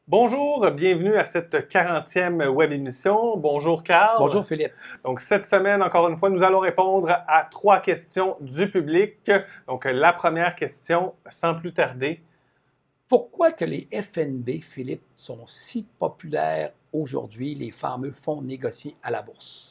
Bonjour, bienvenue à cette 40e web émission. Bonjour Carl. Bonjour Philippe. Donc cette semaine, encore une fois, nous allons répondre à 3 questions du public. Donc la première question, sans plus tarder. Pourquoi que les FNB, Philippe, sont si populaires aujourd'hui, les fameux fonds négociés à la bourse?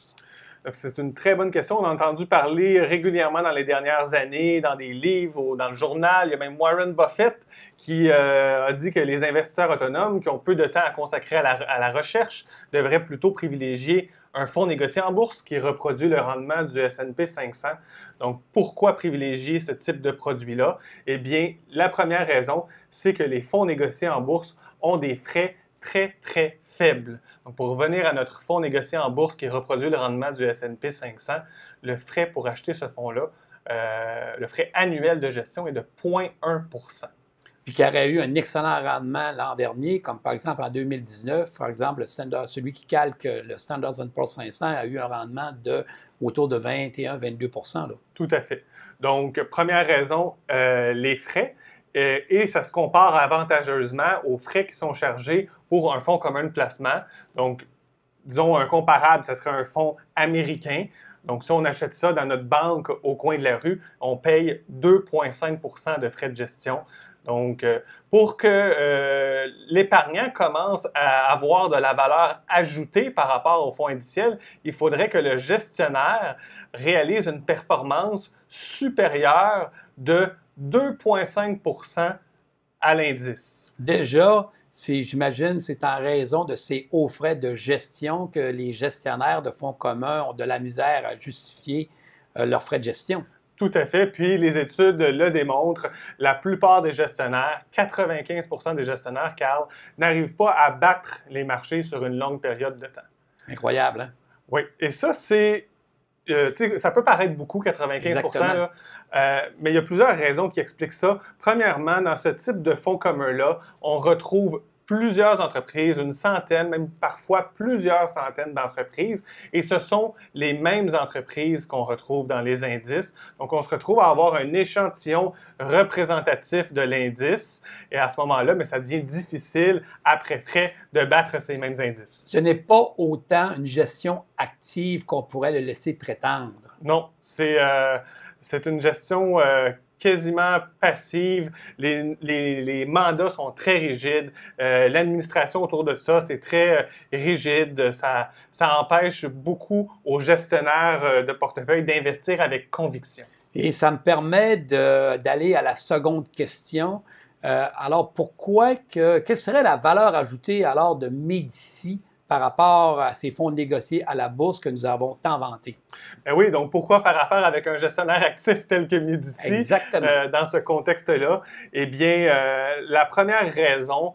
C'est une très bonne question. On a entendu parler régulièrement dans les dernières années, dans des livres ou dans le journal. Il y a même Warren Buffett qui a dit que les investisseurs autonomes qui ont peu de temps à consacrer à la recherche devraient plutôt privilégier un fonds négocié en bourse qui reproduit le rendement du S&P 500. Donc, pourquoi privilégier ce type de produit-là? Eh bien, la première raison, c'est que les fonds négociés en bourse ont des frais très faibles. Donc, pour revenir à notre fonds négocié en bourse qui reproduit le rendement du S&P 500, le frais pour acheter ce fonds-là, le frais annuel de gestion est de 0,1 %. Puis qui aurait eu un excellent rendement l'an dernier, comme par exemple en 2019, par exemple, celui qui calque le Standard & Poor's 500 a eu un rendement autour de 21-22 %. Tout à fait. Donc, première raison, les frais. Et ça se compare avantageusement aux frais qui sont chargés pour un fonds commun de placement. Donc, disons un comparable, ça serait un fonds américain. Donc, si on achète ça dans notre banque au coin de la rue, on paye 2,5 % de frais de gestion. Donc, pour que l'épargnant commence à avoir de la valeur ajoutée par rapport au fonds indiciel, il faudrait que le gestionnaire réalise une performance supérieure de 2,5 % à l'indice. Déjà, j'imagine, c'est en raison de ces hauts frais de gestion que les gestionnaires de fonds communs ont de la misère à justifier leurs frais de gestion. Tout à fait. Puis les études le démontrent. La plupart des gestionnaires, 95 % des gestionnaires, Carl, n'arrivent pas à battre les marchés sur une longue période de temps. Incroyable, hein? Oui. Et ça, c'est... ça peut paraître beaucoup, 95 %, là, mais il y a plusieurs raisons qui expliquent ça. Premièrement, dans ce type de fonds commun-là, on retrouve plusieurs entreprises, une centaine, même parfois plusieurs centaines d'entreprises, et ce sont les mêmes entreprises qu'on retrouve dans les indices. Donc, on se retrouve à avoir un échantillon représentatif de l'indice, et à ce moment-là, mais ça devient difficile, après frais, de battre ces mêmes indices. Ce n'est pas autant une gestion active qu'on pourrait le laisser prétendre. Non, c'est une gestion quasiment passive. Les mandats sont très rigides. L'administration autour de ça, c'est très rigide. Ça empêche beaucoup aux gestionnaires de portefeuille d'investir avec conviction. Et ça me permet d'aller à la seconde question. Alors, quelle serait la valeur ajoutée alors de Médicis par rapport à ces fonds négociés à la bourse que nous avons tant vantés? Ben oui, donc pourquoi faire affaire avec un gestionnaire actif tel que Médicis dans ce contexte-là? Eh bien, la première raison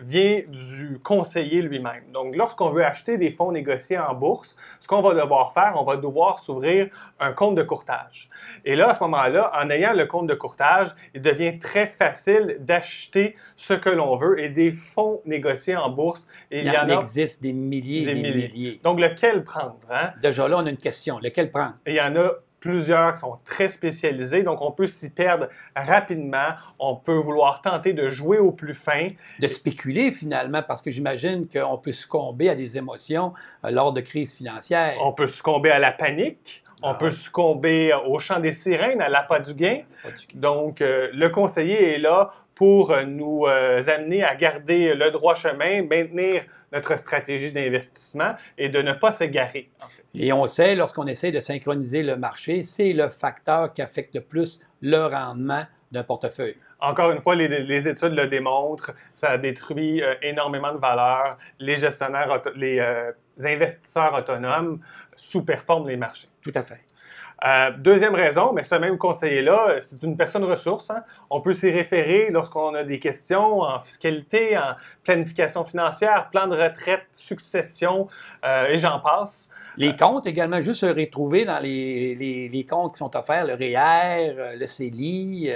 vient du conseiller lui-même. Donc, lorsqu'on veut acheter des fonds négociés en bourse, ce qu'on va devoir faire, on va devoir s'ouvrir un compte de courtage. Et là, à ce moment-là, en ayant le compte de courtage, il devient très facile d'acheter ce que l'on veut et des fonds négociés en bourse. Et il y en existe des milliers et des milliers. Donc, lequel prendre? Hein? Déjà là, on a une question. Lequel prendre? Et il y en a plusieurs qui sont très spécialisés, donc on peut s'y perdre rapidement. On peut vouloir tenter de jouer au plus fin. De spéculer finalement, parce que j'imagine qu'on peut succomber à des émotions lors de crises financières. On peut succomber à la panique. On peut succomber au chant des sirènes, à l'appât du gain. Donc, le conseiller est là pour nous amener à garder le droit chemin, maintenir notre stratégie d'investissement et de ne pas s'égarer. En fait. Et on sait, lorsqu'on essaie de synchroniser le marché, c'est le facteur qui affecte le plus le rendement d'un portefeuille. Encore une fois, les études le démontrent, ça détruit énormément de valeur. Les gestionnaires, les investisseurs autonomes sous-performent les marchés. Tout à fait. Deuxième raison, mais ce même conseiller-là, c'est une personne ressource. Hein? On peut s'y référer lorsqu'on a des questions en fiscalité, en planification financière, plan de retraite, succession, et j'en passe. Les comptes également, juste se retrouver dans les comptes qui sont offerts, le REER, le CELI,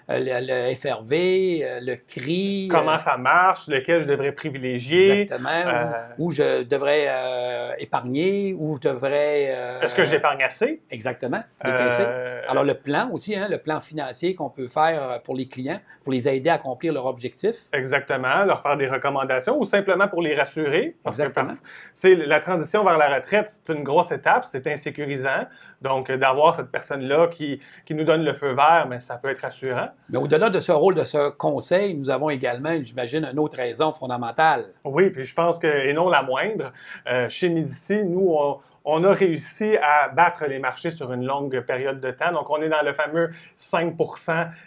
le FRV, le CRI. Comment ça marche, lequel je devrais privilégier. Exactement, où je devrais épargner, où je devrais... Est-ce que j'épargne assez? Exactement, décaisser. Alors le plan aussi, hein, le plan financier qu'on peut faire pour les clients, pour les aider à accomplir leur objectif. Exactement, leur faire des recommandations ou simplement pour les rassurer. Parce Exactement. que la transition vers la retraite, c'est une grosse étape, c'est insécurisant. Donc, d'avoir cette personne-là qui nous donne le feu vert, mais ça peut être rassurant. Mais au-delà de ce rôle de ce conseil, nous avons également, j'imagine, une autre raison fondamentale. Oui, puis je pense que, et non la moindre, chez Medici, nous, on a réussi à battre les marchés sur une longue période de temps. Donc, on est dans le fameux 5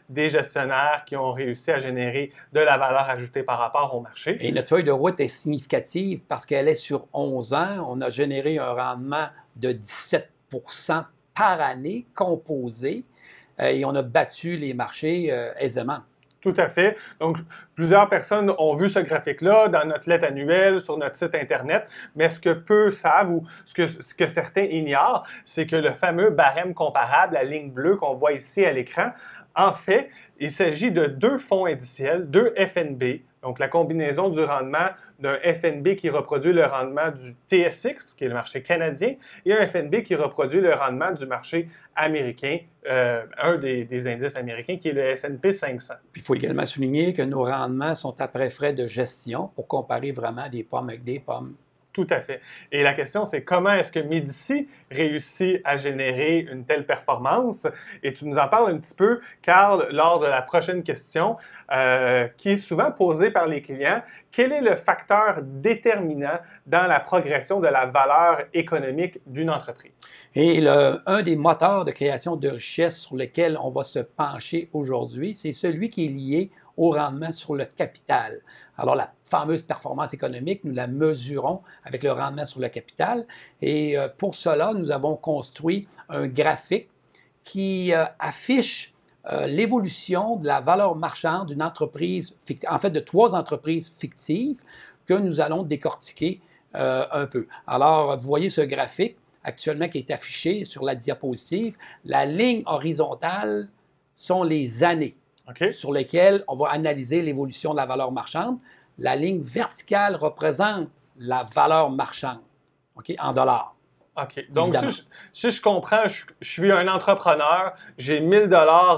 des gestionnaires qui ont réussi à générer de la valeur ajoutée par rapport au marché. Et notre feuille de route est significative parce qu'elle est sur 11 ans. On a généré un rendement de 17 par année composé et on a battu les marchés aisément. Tout à fait. Donc, plusieurs personnes ont vu ce graphique-là dans notre lettre annuelle, sur notre site Internet, mais ce que peu savent ou ce que certains ignorent, c'est que le fameux barème comparable, la ligne bleue qu'on voit ici à l'écran, en fait, il s'agit de deux fonds indiciels, deux FNB, donc la combinaison du rendement d'un FNB qui reproduit le rendement du TSX, qui est le marché canadien, et un FNB qui reproduit le rendement du marché américain, un des indices américains, qui est le S&P 500. Puis il faut également souligner que nos rendements sont après frais de gestion pour comparer vraiment des pommes avec des pommes. Tout à fait. Et la question, c'est comment est-ce que Medici réussit à générer une telle performance? Et tu nous en parles un petit peu, Carl, lors de la prochaine question, qui est souvent posée par les clients. Quel est le facteur déterminant dans la progression de la valeur économique d'une entreprise? Et un des moteurs de création de richesse sur lequel on va se pencher aujourd'hui, c'est celui qui est lié au rendement sur le capital. Alors, la fameuse performance économique, nous la mesurons avec le rendement sur le capital. Et pour cela, nous avons construit un graphique qui affiche l'évolution de la valeur marchande d'une entreprise fictive, en fait de 3 entreprises fictives que nous allons décortiquer un peu. Alors, vous voyez ce graphique actuellement qui est affiché sur la diapositive. La ligne horizontale sont les années. Okay. Sur lesquelles on va analyser l'évolution de la valeur marchande. La ligne verticale représente la valeur marchande, okay, en dollars. OK. Donc, si je comprends, je suis un entrepreneur, j'ai 1000 $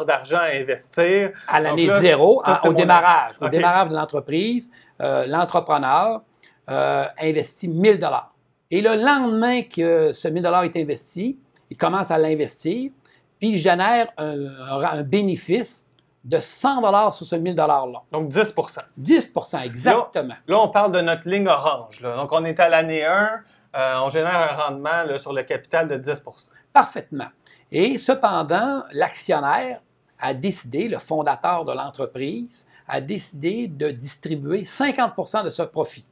d'argent à investir. À l'année zéro, au démarrage. Okay. Au démarrage de l'entreprise, l'entrepreneur investit 1000 $. Et le lendemain que ce 1000 $ est investi, il commence à l'investir, puis il génère un bénéfice de 100 $ sur ce 1000 $-là. Donc 10 10 exactement. Là, on parle de notre ligne orange. Là. Donc, on est à l'année 1, on génère un rendement là, sur le capital de 10 Parfaitement. Et cependant, l'actionnaire a décidé, le fondateur de l'entreprise, a décidé de distribuer 50 % de ce profit.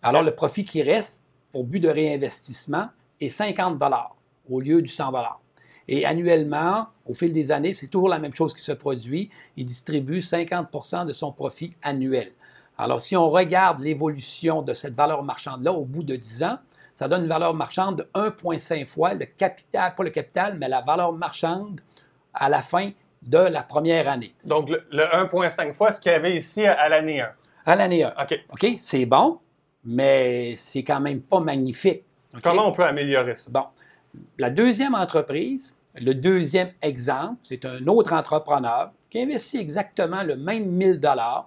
Alors, le profit qui reste pour but de réinvestissement est 50 $ au lieu du 100 $. Et annuellement, au fil des années, c'est toujours la même chose qui se produit. Il distribue 50 % de son profit annuel. Alors, si on regarde l'évolution de cette valeur marchande-là au bout de 10 ans, ça donne une valeur marchande de 1,5 fois le capital, pas le capital, mais la valeur marchande à la fin de la première année. Donc, le 1,5 fois ce qu'il y avait ici à l'année 1. À l'année 1. OK. OK, c'est bon, mais c'est quand même pas magnifique. Okay? Comment on peut améliorer ça? Bon. La deuxième entreprise, le deuxième exemple, c'est un autre entrepreneur qui investit exactement le même 1000 $,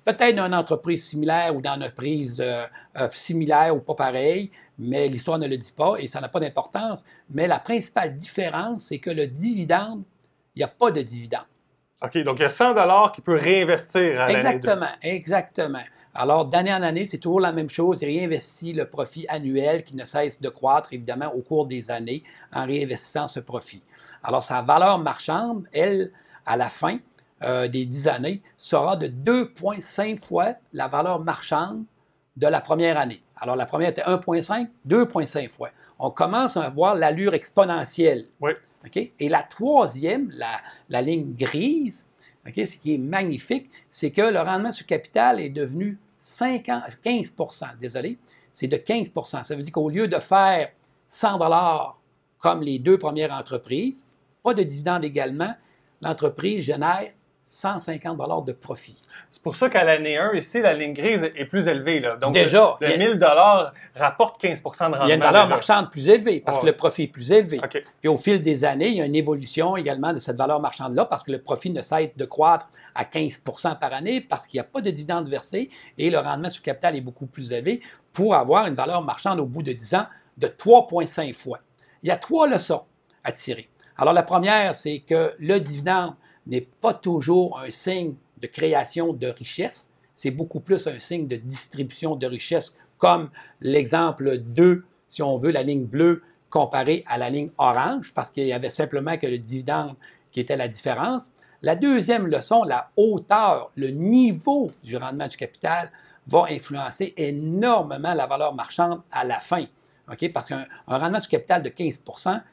peut-être dans une entreprise similaire ou dans une entreprise similaire ou pas pareille, mais l'histoire ne le dit pas et ça n'a pas d'importance. Mais la principale différence, c'est que le dividende, il n'y a pas de dividende. OK, donc il y a 100 $ qu'il peut réinvestir à l'année 2. Exactement, exactement. Alors, d'année en année, c'est toujours la même chose. Il réinvestit le profit annuel qui ne cesse de croître, évidemment, au cours des années en réinvestissant ce profit. Alors, sa valeur marchande, elle, à la fin des 10 années, sera de 2,5 fois la valeur marchande de la première année. Alors, la première était 1,5, 2,5 fois. On commence à voir l'allure exponentielle. Oui. Okay? Et la troisième, la ligne grise, okay, ce qui est magnifique, c'est que le rendement sur capital est devenu 15 désolé, c'est de 15 Ça veut dire qu'au lieu de faire 100 comme les deux premières entreprises, pas de dividende également, l'entreprise génère 150 de profit. C'est pour ça qu'à l'année 1, ici, la ligne grise est plus élevée. Là. Donc, déjà, le 1 000 rapporte 15 de rendement. Il y a une valeur marchande plus élevée parce que le profit est plus élevé. Okay. Puis au fil des années, il y a une évolution également de cette valeur marchande-là parce que le profit ne cesse de croître à 15 par année parce qu'il n'y a pas de dividende versé et le rendement sur capital est beaucoup plus élevé pour avoir une valeur marchande au bout de 10 ans de 3,5 fois. Il y a 3 leçons à tirer. Alors la première, c'est que le dividende n'est pas toujours un signe de création de richesse, c'est beaucoup plus un signe de distribution de richesse, comme l'exemple 2, si on veut, la ligne bleue comparée à la ligne orange, parce qu'il y avait simplement que le dividende qui était la différence. La deuxième leçon, la hauteur, le niveau du rendement du capital va influencer énormément la valeur marchande à la fin. Okay? Parce qu'un rendement sur capital de 15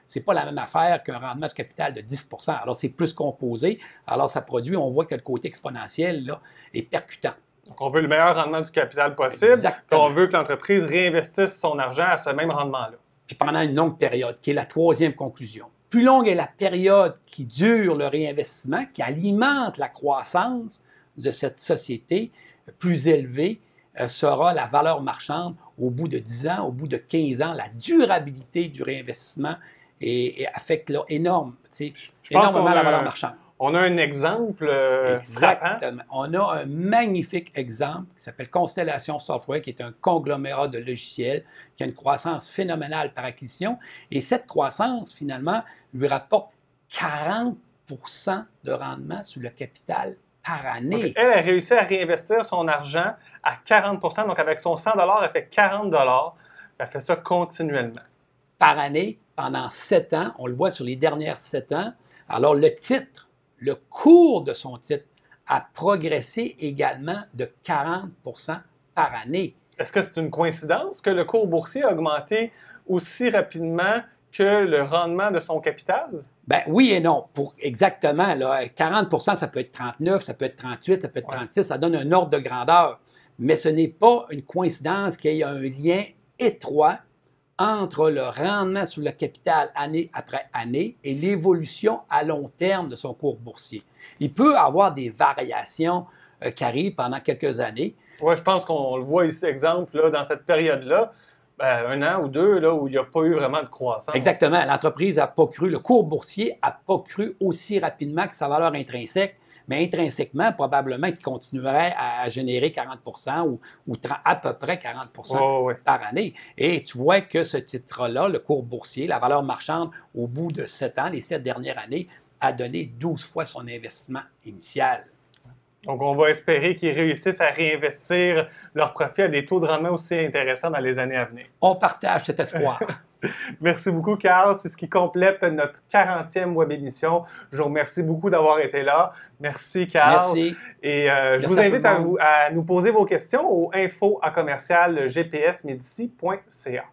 ce n'est pas la même affaire qu'un rendement sur capital de 10 Alors, c'est plus composé. Alors, ça produit, on voit que le côté exponentiel là, est percutant. Donc, on veut le meilleur rendement du capital possible. Exactement. On veut que l'entreprise réinvestisse son argent à ce même rendement-là. Puis pendant une longue période, qui est la troisième conclusion. Plus longue est la période qui dure le réinvestissement, qui alimente la croissance de cette société, plus élevée sera la valeur marchande au bout de 10 ans, au bout de 15 ans. La durabilité du réinvestissement affecte là, énormément la valeur marchande. On a un exemple Exactement. On a un magnifique exemple qui s'appelle Constellation Software, qui est un conglomérat de logiciels qui a une croissance phénoménale par acquisition. Et cette croissance, finalement, lui rapporte 40 de rendement sur le capital par année. Donc, elle a réussi à réinvestir son argent à 40 donc avec son 100 elle fait 40 elle fait ça continuellement. Par année, pendant 7 ans, on le voit sur les dernières 7 ans. Alors, le titre, le cours de son titre a progressé également de 40 par année. Est-ce que c'est une coïncidence que le cours boursier a augmenté aussi rapidement que le rendement de son capital? Ben oui et non. Pour exactement, là, 40 ça peut être 39, ça peut être 38, ça peut être 36, ça donne un ordre de grandeur. Mais ce n'est pas une coïncidence qu'il y ait un lien étroit entre le rendement sur le capital année après année et l'évolution à long terme de son cours boursier. Il peut avoir des variations qui arrivent pendant quelques années. Oui, je pense qu'on le voit ici, exemple, là, dans cette période-là, un an ou deux, là, où il n'y a pas eu vraiment de croissance. Exactement. L'entreprise n'a pas cru, le cours boursier n'a pas cru aussi rapidement que sa valeur intrinsèque, mais intrinsèquement, probablement qu'il continuerait à générer 40 ou à peu près 40 par année. Et tu vois que ce titre-là, le cours boursier, la valeur marchande, au bout de 7 ans, les 7 dernières années, a donné 12 fois son investissement initial. Donc, on va espérer qu'ils réussissent à réinvestir leurs profits à des taux de rendement aussi intéressants dans les années à venir. On partage cet espoir. Merci beaucoup, Carl. C'est ce qui complète notre 40e web émission. Je vous remercie beaucoup d'avoir été là. Merci, Carl. Merci. Et je vous invite à nous poser vos questions au info@gpsmedici.ca.